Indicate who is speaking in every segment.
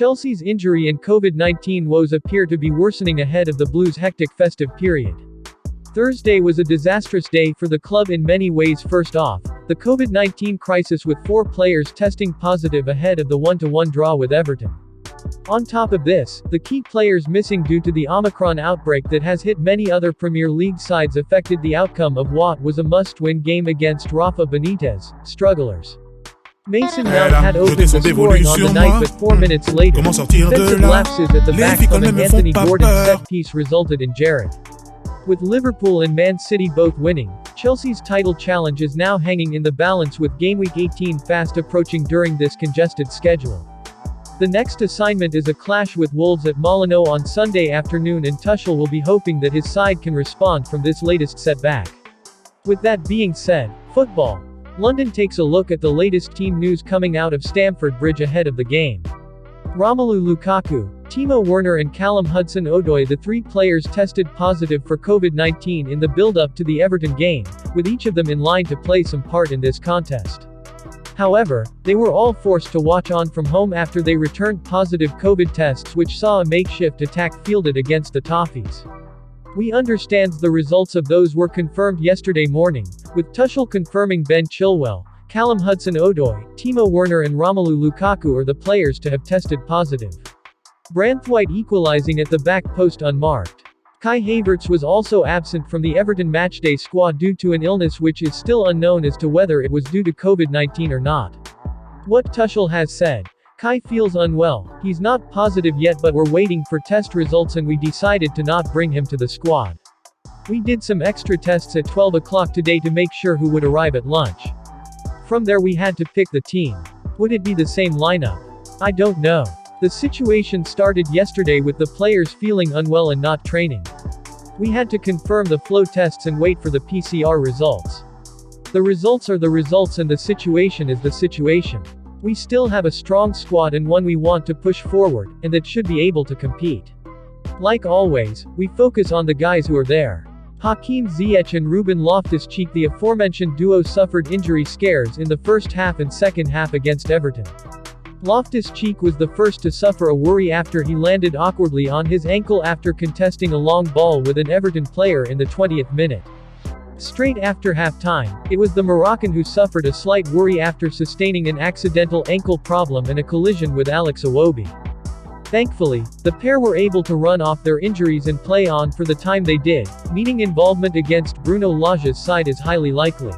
Speaker 1: Chelsea's injury and COVID-19 woes appear to be worsening ahead of the Blues' hectic festive period. Thursday was a disastrous day for the club in many ways. First off, the COVID-19 crisis with 4 players testing positive ahead of the 1-1 draw with Everton. On top of this, the key players missing due to the Omicron outbreak that has hit many other Premier League sides affected the outcome of what was a must-win game against Rafa Benitez, strugglers. Mason Mount had opened the scoring on the night, but 4 minutes later, defensive lapses at the back from an Anthony Gordon set-piece resulted in Jared. With Liverpool and Man City both winning, Chelsea's title challenge is now hanging in the balance with gameweek 18 fast approaching during this congested schedule. The next assignment is a clash with Wolves at Molineux on Sunday afternoon, and Tuchel will be hoping that his side can respond from this latest setback. With that being said, football. London takes a look at the latest team news coming out of Stamford Bridge ahead of the game. Romelu Lukaku, Timo Werner and Callum Hudson-Odoi, the 3 players tested positive for COVID-19 in the build-up to the Everton game, with each of them in line to play some part in this contest. However, they were all forced to watch on from home after they returned positive COVID tests, which saw a makeshift attack fielded against the Toffees. We understand the results of those were confirmed yesterday morning, with Tuchel confirming Ben Chilwell, Callum Hudson-Odoi, Timo Werner and Romelu Lukaku are the players to have tested positive. Branthwaite equalizing at the back post unmarked. Kai Havertz was also absent from the Everton matchday squad due to an illness which is still unknown as to whether it was due to COVID-19 or not. What Tuchel has said: Kai feels unwell, he's not positive yet, but we're waiting for test results and we decided to not bring him to the squad. We did some extra tests at 12 o'clock today to make sure who would arrive at lunch. From there we had to pick the team. Would it be the same lineup? I don't know. The situation started yesterday with the players feeling unwell and not training. We had to confirm the flow tests and wait for the PCR results. The results are the results and the situation is the situation. We still have a strong squad and one we want to push forward, and that should be able to compete. Like always, we focus on the guys who are there. Hakim Ziyech and Ruben Loftus-Cheek, the aforementioned duo, suffered injury scares in the first half and second half against Everton. Loftus-Cheek was the first to suffer a worry after he landed awkwardly on his ankle after contesting a long ball with an Everton player in the 20th minute. Straight after half-time, it was the Moroccan who suffered a slight worry after sustaining an accidental ankle problem and a collision with Alex Iwobi. Thankfully, the pair were able to run off their injuries and play on for the time they did, meaning involvement against Bruno Lage's side is highly likely.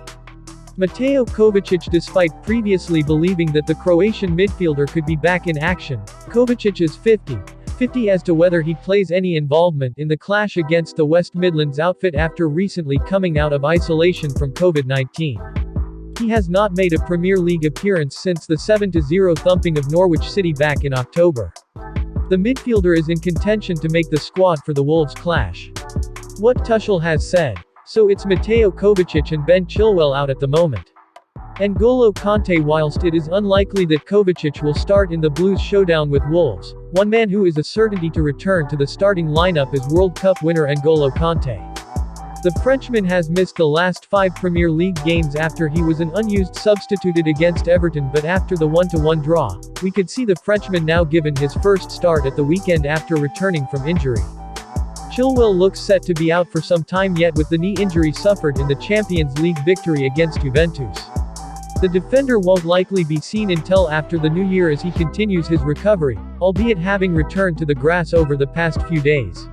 Speaker 1: Mateo Kovacic, despite previously believing that the Croatian midfielder could be back in action, Kovacic is 50-50 as to whether he plays any involvement in the clash against the West Midlands outfit after recently coming out of isolation from COVID-19. He has not made a Premier League appearance since the 7-0 thumping of Norwich City back in October. The midfielder is in contention to make the squad for the Wolves clash. What Tuchel has said: so it's Mateo Kovacic and Ben Chilwell out at the moment. N'Golo Kanté. Whilst it is unlikely that Kovacic will start in the Blues showdown with Wolves, one man who is a certainty to return to the starting lineup is World Cup winner N'Golo Kanté. The Frenchman has missed the last 5 Premier League games after he was an unused substituted against Everton, but after the 1-1 draw, we could see the Frenchman now given his first start at the weekend after returning from injury. Chilwell looks set to be out for some time yet with the knee injury suffered in the Champions League victory against Juventus. The defender won't likely be seen until after the new year as he continues his recovery, albeit having returned to the grass over the past few days.